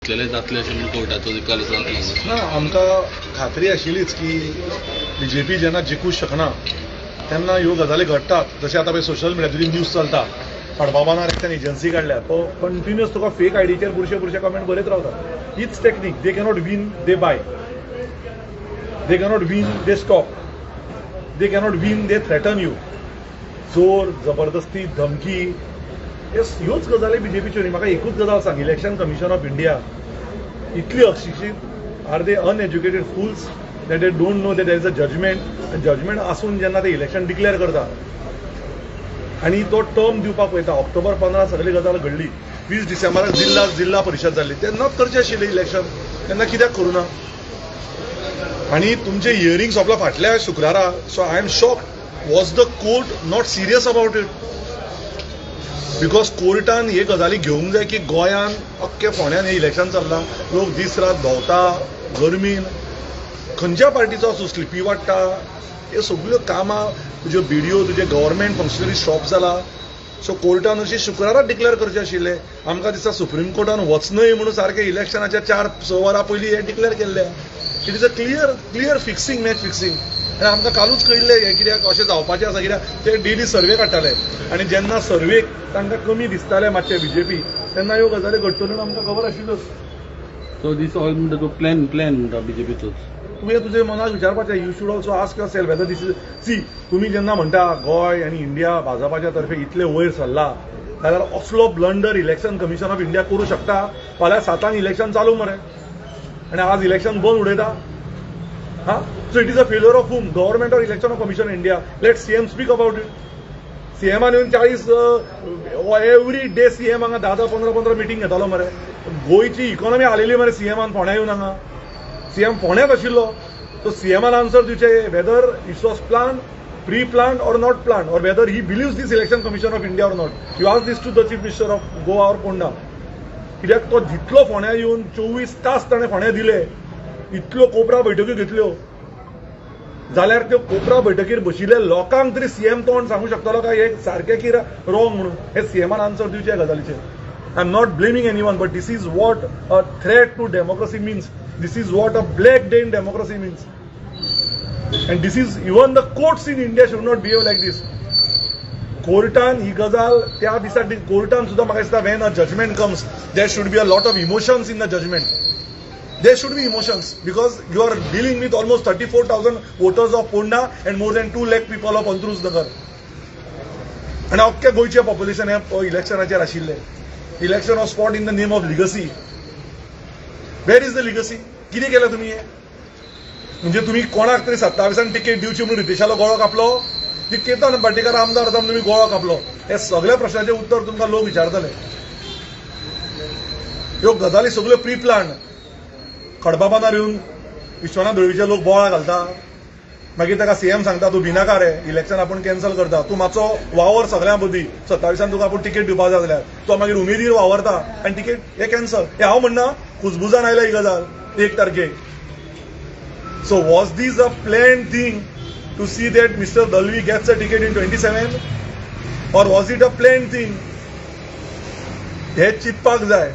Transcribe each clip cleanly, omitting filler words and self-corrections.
जातले अशें म्हणून कोर्टाचो निकाल आसा ना आमकां खात्री आशिल्लीच की बीजेपी जेन्ना जिखूंक शकना तेन्ना ह्यो गजाली घडटात. जशें आतां पळय सोशल मिडियाचेर न्यूज चलता, खडबाबानार एकट्यान एजन्सी काडल्या, तो कंटिन्युअस तुका फेक आयडीचेर बुरशे कमेंट बरयत रावता. हीच technique. They cannot win, they buy. They cannot win, they stop. They cannot win, they threaten you. जोर, जबरदस्ती, धमकी, ह्योच गजाली बीजेपीच्यो न्ही. म्हाका एकूच गजाल सांग, इलेक्शन कमिशन ऑफ इंडिया इतली अशिक्षीत, are they uneducated fools that they don't know that there is a judgement आसून जेन्ना ते इलेक्शन डिक्लेअर करता आनी तो टर्म दिवपाक वयता. ऑक्टोबर 15 सगळी गजाल घडली. 20 डिसेंबराक जिल्हा परिशद जाल्ली. तेन्नाच करचें आशिल्लें इलेक्शन. तेन्ना कित्याक करूं ना? आनी तुमचे हियरिंग सोंपला फाटल्या शुक्रारा. So I am shocked. Was the court not serious about it? Because कोर्टान हे गजाली घेवंक जाय की गोंयान अख्खे फोंड्यान हे इलेक्शन चल्लां. लोक दीस रात भोंवता गरमीन. खंयच्या पार्टीचो आसूं, स्लिपी वाडटा, हे सगळ्यो कामां, तुज्यो बिडिओ, तुजे गव्हर्मेंट फंक्शनरी स्टॉप जाला. सो कोर्टान अशी शुक्रारात डिक्लेअर करचें आशिल्लें. आमकां दिसता सुप्रीम कोर्टान वचनय म्हणून सारकें इलेक्शनाच्या 4-6 वरां पयलीं हे डिक्लेअर केल्लें. It is a clear fixing, match fixing. आनी आमकां कालूच कळिल्लें हें कित्याक अशें जावपाचें आसा. कित्याक ते डेली सर्वे काडटाले आनी जेन्ना सर्वेक तांकां कमी दिसतालें मातशें बीजेपी, तेन्ना ह्यो गजाली घडटल्यो म्हणून आमकां खबर आशिल्ल्योच. सो दीस ऑल म्हणटा प्लॅन म्हणटा बीजेपीचोच. तुवें मनाक विचारपाचें. You should also ask yourself whether this is see. तुमी जेन्ना म्हणटा गोंय आनी इंडिया भाजपाच्या तर्फे इतले वयर सरला, जाल्यार असलो blunder election commission of India करूं शकता? फाल्यां 7 इलेक्शन चालू मरे आनी आज इलेक्शन बंद उडयता. So it is a failure of whom? Government or Election Commission of India? Let CM speak about it. CM येवन 40 एवरी डे CM हांगा 10-15 मिटींग घेतालो मरे. गोंयची इकॉनॉमी हालयली मरे CMन फोंड्या येवन हांगा. CM फोंड्याच आशिल्लो. सो CMन आन्सर दिवचें whether it was plan, pre plan or not plan, or whether he believes this election commission of India or not. You ask this to the chief minister of Goa or Ponda. कित्याक तो जितलो फोंड्या येवन 24 तास ताणें फोंड्या दिले, इतल्यो कोपरा बैठकी घेतल्यो, जाल्यार त्यो कोपरा बैठकीर बशिल्ल्या लोकांक तरी सीएम तोंड सांगू शकतालो काय हे सारकें की रॉंग म्हणून? हे सीएमान आन्सर दिवचे गजालीचेर. I am not blaming anyone, but this is what a threat to democracy means. This is what a black day in democracy means. And this is even the courts in India should not behave like this. कोर्टान ही गजाल त्या दिसा कोर्टान सुद्दां म्हाका दिसता when a judgement comes there should be a lot of emotions in the judgement. There should be emotions because you are dealing with almost 34,000 voters of Ponda and more than 2 lakh people of Antruz Nagar. And अख्ख्या गोयचे population हे इलेक्शनाचेर आशिल्ले. Election of spot in the name of legacy. Where is the legacy? कितें केलें तुमी? हे म्हणजे तुमी कोणाक तरी 27 तिकेट दिवची म्हणून रितेशालो गोळो कापलो, ती केतन भाटेकार आमदार जाता तुमी गोळो कापलो. हे सगळ्या प्रश्नाचें उत्तर तुमकां लोक विचारतले. ह्यो गजाली सगळ्यो प्री प्लान. खडबाबानार येवन विश्वनाथ धुळवीचे लोक बोळा घालता, मागीर ताका सीएम सांगता तूं भिनाका रे, इलेक्शन आपूण कॅन्सल करता. तूं मातसो वावर सगळ्यां मदीं 27 तुका आपूण तिकेट दिवपाक जाय जाल्यार तो मागीर उमेदीर वावरता आनी तिकेट हे कॅन्सल. हे हांव म्हणना, खुजबुजान आयल्या ही गजाल 1 तारखेक. So was this a planned thing to see that mister Dalvi gets a ticket in 27 or was it a planned thing? हे चिंतपाक जाय.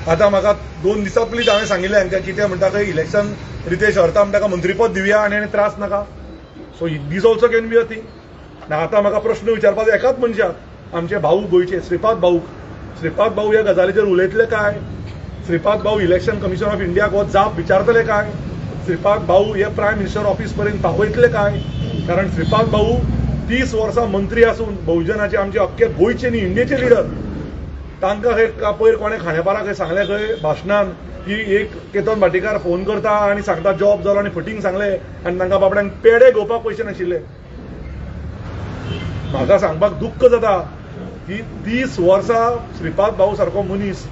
आता म्हाका 2 दिसां पयलींच हांवें सांगिल्लें हांकां, कितें म्हणटा खंय इलेक्शन रितेश हरता ताका मंत्रीपद दिवया आनी त्रास नाका. So this also can be a thing. आतां म्हाका प्रश्न विचारपाचो एकाच मनशाक, आमचे भाऊ गोंयचे श्रीपाद भाऊ ह्या गजालीचेर उलयतले काय? श्रीपाद भाऊ इलेक्शन कमिशन ऑफ इंडियाक हो जाप विचारतले काय? श्रीपाद भाऊ हे प्रायम मिनिस्टर ऑफिस पर्यंत पावयतले काय? कारण श्रीपाद भाऊ 30 वर्सां मंत्री आसून बहुजनाचे आमचे अख्खे गोंयचे न्ही इंडियेचे लिडर. तांकां खंय पयर कोणें खांडेपारा खंय सांगलें खंय भाशणान की एक केतन भाटेकार फोन करता आनी सांगता जॉब जालो आनी फटींग सांगलें आनी तांकां बाबड्यांक पेडे घेवपाक पयशे नाशिल्ले. म्हाका सांगपाक दुख्ख जाता की 30 वर्सां श्रीपाद भाऊ सारको मनीस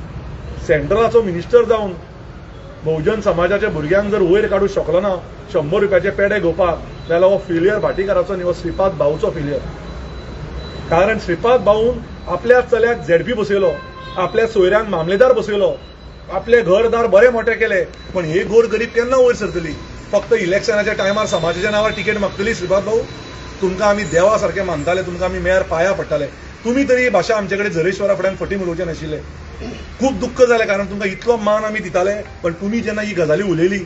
सेंट्रलाचो मिनिस्टर जावन बहुजन समाजाच्या भुरग्यांक जर वयर काडूंक शकलो ना 100 रुपयाचे पेडे घेवपाक, जाल्यार हो फेलियर भाटेकाराचो न्ही, हो श्रीपाद भाऊचो फेलियर. कारण श्रीपाद भाऊन आपल्या चल्याक झेडपी बसयलो, आपल्या सोयऱ्यांक मामलेदार बसयलो, आपले घरदार बरे मोठे केले, पण हे गोर गरीब केन्ना वयर सरतली? फक्त इलेक्शनाच्या टायमार समाजाच्या नांवार तिकेट मागतली श्रीपाद भाऊ? तुमकां आमी देवा सारखे मानताले, तुमकां आमी मेयर पाया पडटाले. तुम्ही तरी भाषा आमच्याकडे झरेश्वरा फुड्यान फटी उलोवचें नाशिल्लें. खूब दुख्ख जालें कारण तुमकां इतलो मान आमी दिताले पण तुमी जेन्ना ही गजाली उलयली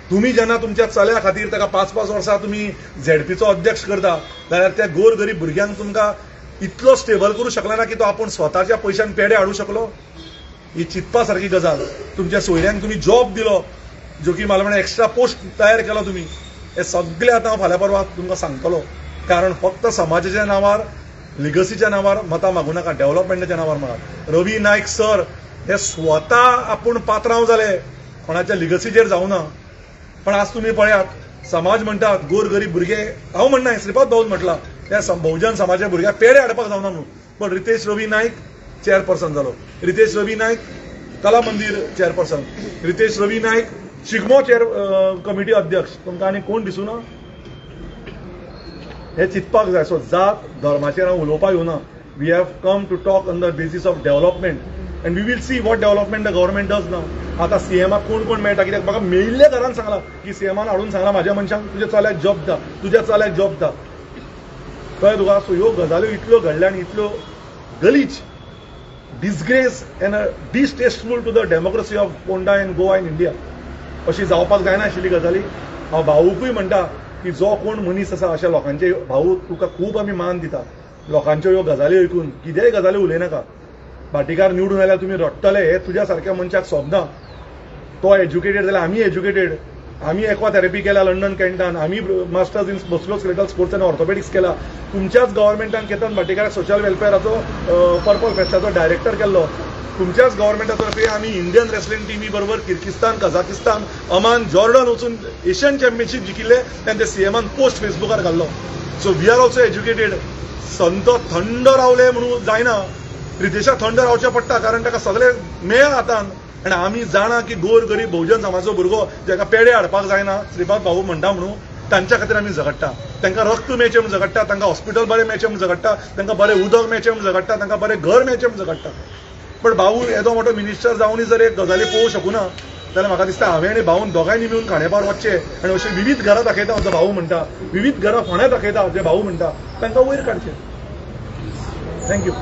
तुम्ही जेन्ना तुमच्या चल्या खातीर ताका 5-5 वर्सां तुम्ही झेडपीचो अध्यक्ष करता जाल्यार त्या गोरगरीब भुरग्यांक तुमकां इतलो स्टेबल करूं शकला ना की तो आपूण स्वताच्या पयशान पेडे हाडूं शकलो ही चिंतपा सारकी गजाल तुमच्या सोयऱ्यांक तुम्ही जॉब दिलो जोगी मालवणे एक्स्ट्रा पोस्ट तयार केलो तुम्ही हे सगळे आतां हांव फाल्यां परवा तुमकां सांगतलो कारण फक्त समाजाच्या नांवार लिगसीच्या नांवार मतां मागूं नाका डेव्हलपमेंटाच्या नांवार मागात रवी नायक सर हे स्वता आपूण पात्रांव जाले कोणाच्या लिगसीचेर जावना पण आज तुम्ही पळयात समाज म्हणटात गोरगरीब भुरगे हांव म्हणना श्रीपाद भाऊन म्हटला त्या बहुजन समाजाच्या भुरग्याक पेडे हाडपाक जावना म्हणून पण रितेश रवी नायक चेअरपर्सन जालो रितेश रवी नायक कला मंदिर chairperson Riteish Ravi Naik Shigmo chair committee अध्यक्ष तुमकां आनी कोण दिसूना हे चिंतपाक जाय सो जात धर्माचेर हांव उलोवपाक येवना we have come to talk on the basis of development and we will see what development the government does नाव आता सीएमाक कोण कोण मेळटा कित्याक म्हाका मेळिल्ल्या घरान सांगला की सीएमान हाडून सांगला म्हाज्या मनशांक तुज्या चल्याक जॉब दा तुज्या चल्याक जॉब दा कळ्ळें तुका सो ह्यो गजाल्यो इतल्यो घडल्या आनी इतल्यो गलीज disgrace and distasteful to the democracy of Ponda in Goa in India अशी जावपाक जायना आशिल्ली गजाली हांव भाऊकूय म्हणटा की जो कोण मनीस आसा अशा लोकांचे भाऊ तुका खूब आमी मान दिता लोकांच्यो ह्यो गजाली ऐकून कितेंय गजाली उलयनाका भाटीकार निवडून आयल्यार तुमी रडटले हे तुज्या सारक्या मनशाक सोबना तो एज्युकेटेड जाल्यार आमी एज्युकेटेड आमी एक्वाथेरपी केला लंडन कॅन्टान आमी मास्टर्स इन मस्कुलोस्केलेटल स्पोर्ट्स आनी ऑर्थोपेडिक्स केला तुमच्याच गव्हर्मेंटान केतन भाटीकाराक सोशल वेलफेअराचो पर्पल फेस्टाचो डायरेक्टर केल्लो तुमच्याच गव्हर्मेंटातर्फे आमी इंडियन रेसलिंग टीमी बरोबर किर्गिस्तान कझाकिस्तान अमान जॉर्डन वचून एशियन चॅम्पियनशीप जिखिल्ले तेन्ना ते सीएमान पोस्ट फेसबुकार घाल्लो so we are also educated संत थंड रावले म्हणून जायना रितेशाक थंड रावचें पडटा कारण ताका सगळे मेळ हातांत आनी आमी जाणा की गोर गरीब बहुजन समाजाचो भुरगो जाका पेडे हाडपाक जायना श्रीपाद भाऊ म्हणटा म्हणून तांच्या खातीर आमी झगडटा तांकां रक्त मेळचें म्हणून झगडटा तांकां हॉस्पिटल बरें मेळचें म्हणून झगडटा तांकां बरें उदक मेळचें म्हणून झगडटा तांकां बरें घर मेळचें म्हणून झगडटा पण भाऊ येदो मोठो मिनिस्टर जावनय जर एक गजाली पळोवंक शकूना जाल्यार म्हाका दिसता हांवें आनी भाऊन दोगांयनी मेळून खांडेपार वचचें आनी अशें विविध घरां दाखयता जो भाऊ म्हणटा विविध घरां फोंड्या दाखयता जे भाऊ म्हणटा तांकां वयर काडचें थँक्यू